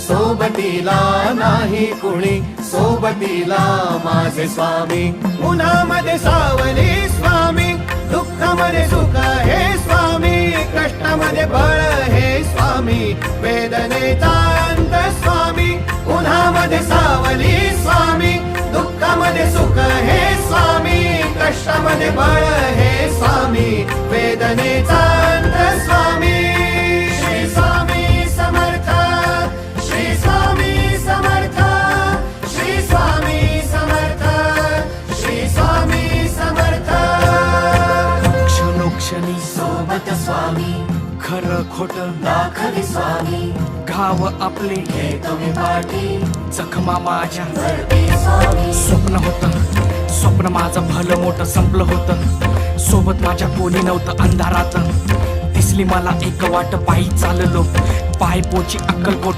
सोबतीला नाही कुणी, सोबतीला माझे स्वामी. उन्हामध्ये सावली स्वामी, दुःखामध्ये सुख हे स्वामी, कष्टामध्ये बळ हे स्वामी, वेदनेचा अंत स्वामी. उन्हामध्ये सावली स्वामी, दुःखामध्ये सुख हे स्वामी, कष्टामध्ये बळ हे स्वामी, वेदनेचा अंत स्वामी. श्री स्वामी समर्थ, श्री स्वामी समर्थ, श्री स्वामी समर्थ, श्री स्वामी समर्थ. क्षणोक्षणी सोबत स्वामी, खरं खोट दाखवी स्वामी, घाव आपले हे तुम्ही पाठी जखमा माझ्या. भरती स्वामी. स्वप्न होतं, स्वप्न माझं भलं मोठं संपलं होतं. सोबत माझ्या कोणी नव्हतं अंधारात. दिसली मला एक वाट, पायी चाललो पाय पोची अक्कलकोट.